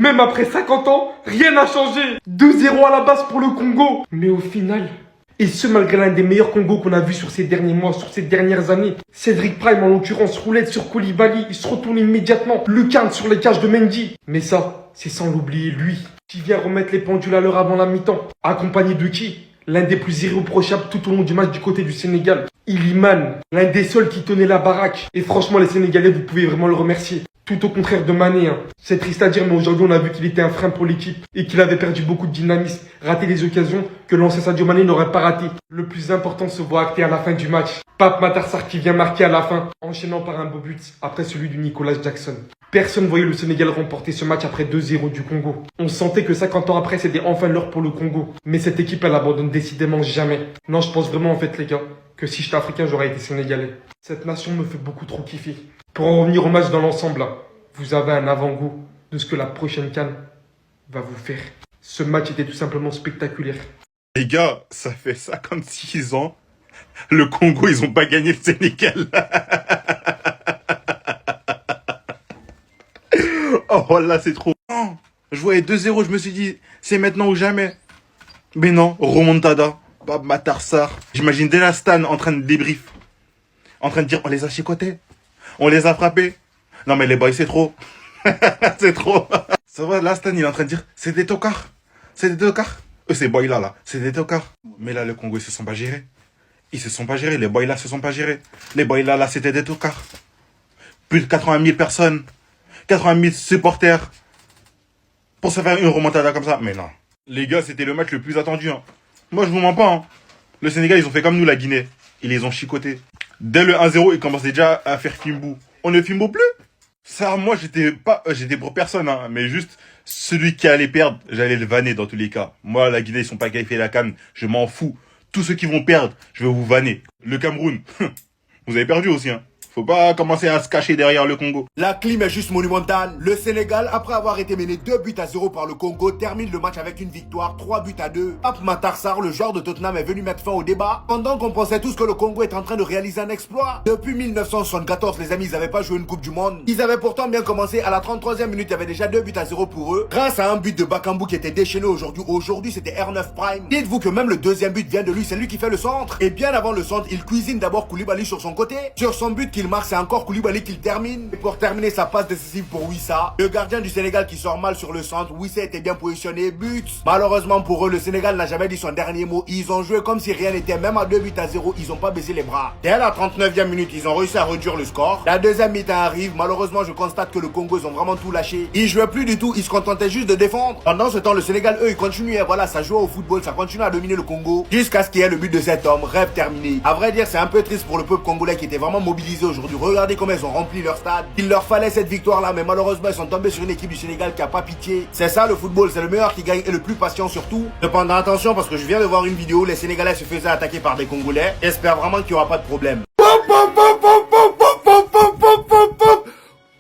Même après 50 ans, rien n'a changé. 2-0 à la base pour le Congo. Mais au final, et ce malgré l'un des meilleurs Congos qu'on a vu sur ces derniers mois, sur ces dernières années. Cédric Prime en l'occurrence, roulette sur Koulibaly, il se retourne immédiatement. Lucarne sur les cages de Mendy. Mais ça, c'est sans l'oublier lui, qui vient remettre les pendules à l'heure avant la mi-temps. Accompagné de qui? L'un des plus irréprochables tout au long du match du côté du Sénégal. Iliman, l'un des seuls qui tenait la baraque. Et franchement, les Sénégalais, vous pouvez vraiment le remercier. Tout au contraire de Mané. C'est triste à dire, mais aujourd'hui, on a vu qu'il était un frein pour l'équipe et qu'il avait perdu beaucoup de dynamisme, raté des occasions que l'ancien Sadio Mané n'aurait pas raté. Le plus important se voit acté à la fin du match. Pape Matar Sarr qui vient marquer à la fin, enchaînant par un beau but après celui du Nicolas Jackson. Personne ne voyait le Sénégal remporter ce match après 2-0 du Congo. On sentait que 50 ans après, c'était enfin l'heure pour le Congo. Mais cette équipe, elle abandonne décidément jamais. Non, je pense vraiment en fait, les gars, que si j'étais africain, j'aurais été sénégalais. Cette nation me fait beaucoup trop kiffer. Pour en revenir au match dans l'ensemble, là, vous avez un avant-goût de ce que la prochaine CAN va vous faire. Ce match était tout simplement spectaculaire. Les gars, ça fait 56 ans. Le Congo, ils ont pas gagné le Sénégal. Oh là, c'est trop. Non, je voyais 2-0, je me suis dit, c'est maintenant ou jamais. Mais non, remontada. Pape Matar Sarr. J'imagine Della Stan en train de débrief. En train de dire, on les a chicotés. On les a frappés. Non mais les boys, c'est trop. C'est trop. Ça va, là, Stan, il est en train de dire, c'est des tocards. C'est des tocards. Ces boys là, c'est des tocards. Mais là, le Congo, ils se sont pas gérés. Ils se sont pas gérés. Les boys là se sont pas gérés. Les boys là, c'était des tocards. Plus de 80 000 personnes. 80 000 supporters. Pour se faire une remontada comme ça. Mais non. Les gars, c'était le match le plus attendu. Moi, je vous mens pas. Le Sénégal, ils ont fait comme nous, la Guinée. Ils les ont chicotés. Dès le 1-0, ils commençaient déjà à faire Fimbo. On ne Fimbo plus. Ça, moi, j'étais pour personne, mais juste celui qui allait perdre, j'allais le vanner dans tous les cas. Moi, la Guinée, ils sont pas qualifiés la CAN, je m'en fous. Tous ceux qui vont perdre, je vais vous vanner. Le Cameroun, vous avez perdu aussi, Faut pas commencer à se cacher derrière le Congo. La clim est juste monumentale. Le Sénégal, après avoir été mené 2-0 par le Congo, termine le match avec une victoire 3-2. Pape Matar Sarr, le joueur de Tottenham, est venu mettre fin au débat. Pendant qu'on pensait tous que le Congo est en train de réaliser un exploit. Depuis 1974, les amis, ils n'avaient pas joué une Coupe du Monde. Ils avaient pourtant bien commencé. À la 33e minute, il y avait déjà 2-0 pour eux. Grâce à un but de Bakambu qui était déchaîné aujourd'hui. Aujourd'hui, c'était R9 Prime. Dites-vous que même le deuxième but vient de lui. C'est lui qui fait le centre. Et bien avant le centre, il cuisine d'abord Koulibaly sur son côté. Sur son but qu'il marque, c'est encore Koulibaly qui le termine. Et pour terminer sa passe décisive pour Wissa, le gardien du Sénégal qui sort mal sur le centre. Wissa était bien positionné, but. Malheureusement pour eux, le Sénégal n'a jamais dit son dernier mot. Ils ont joué comme si rien n'était. Même à 2-0, ils ont pas baissé les bras. Dès la 39e minute, ils ont réussi à réduire le score. La deuxième mi-temps arrive. Malheureusement, je constate que le Congo, ils ont vraiment tout lâché. Ils jouaient plus du tout. Ils se contentaient juste de défendre. Pendant ce temps, le Sénégal, eux, ils continuaient. Voilà, ça jouait au football. Ça continue à dominer le Congo. Jusqu'à ce qu'il y ait le but de cet homme. Rêve terminé. À vrai dire, c'est un peu triste pour le peuple congolais qui était vraiment mobilisé aujourd'hui. Regardez comment ils ont rempli leur stade. Il leur fallait cette victoire là, mais malheureusement ils sont tombés sur une équipe du Sénégal qui a pas pitié. C'est ça le football, c'est le meilleur qui gagne et le plus patient surtout. Cependant attention parce que je viens de voir une vidéo où les Sénégalais se faisaient attaquer par des Congolais. J'espère vraiment qu'il n'y aura pas de problème.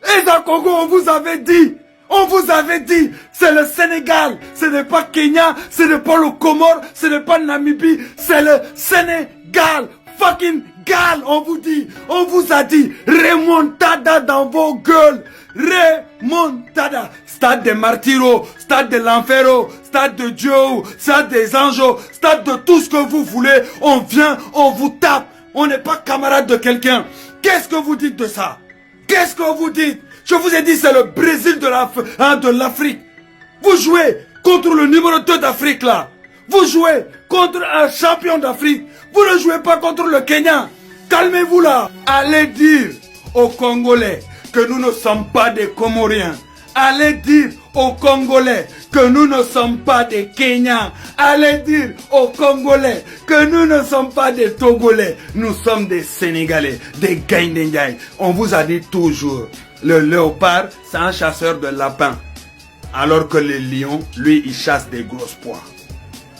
Et dans Congo, on vous avait dit, c'est le Sénégal, ce n'est pas Kenya, ce n'est pas le Comore, ce n'est pas Namibie, c'est le Sénégal, fucking gal, on vous a dit, remontada dans vos gueules, remontada, stade de Martiro, stade de l'Enfero, stade de Dieu, stade des Anges, stade de tout ce que vous voulez, on vient, on vous tape, on n'est pas camarade de quelqu'un. Qu'est-ce que vous dites de ça? Qu'est-ce que vous dites? Je vous ai dit, c'est le Brésil de l'Afrique. Vous jouez contre le numéro 2 d'Afrique là. Vous jouez contre un champion d'Afrique. Vous ne jouez pas contre le Kenya. Calmez-vous là. Allez dire aux Congolais que nous ne sommes pas des Comoriens. Allez dire aux Congolais que nous ne sommes pas des Kenyans. Allez dire aux Congolais que nous ne sommes pas des Togolais. Nous sommes des Sénégalais, des Gaïndéniaï. On vous a dit toujours, le léopard, c'est un chasseur de lapins. Alors que le lion, lui, il chasse des grosses poires.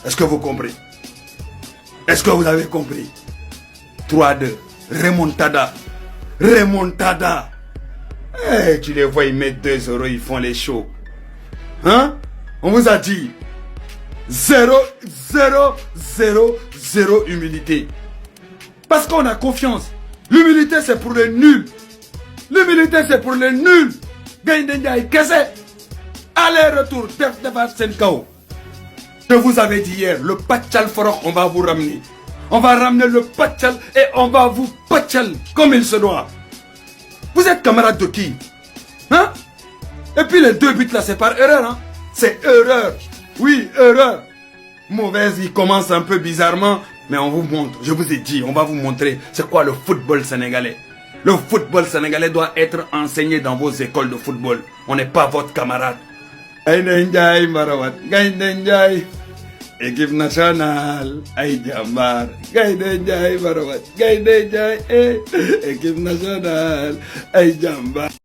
Est-ce que vous comprenez? Est-ce que vous avez compris? 3-2. Remontada. Remontada. Eh, tu les vois, ils mettent 2 €, ils font les shows. Hein? On vous a dit 0, 0, 0, 0 humilité. Parce qu'on a confiance. L'humilité, c'est pour les nuls. L'humilité, c'est pour les nuls. Gagne, qu'est-ce que c'est? Aller-retour, Def Defar Senkao. Je vous avais dit hier, le Pachal Forok, on va vous ramener. On va ramener le Pachal et on va vous Pachal comme il se doit. Vous êtes camarade de qui? Hein? Et puis les 2 buts là, c'est par erreur. Hein? C'est erreur. Oui, erreur. Mauvaise, il commence un peu bizarrement. Mais on vous montre, je vous ai dit, on va vous montrer c'est quoi le football sénégalais. Le football sénégalais doit être enseigné dans vos écoles de football. On n'est pas votre camarade. Gaïndé Marawat, Gaïndé équipe nationale, Aïe Jambar, Gaïndé Marawat, Gaïndé équipe nationale, Aïe Jambar.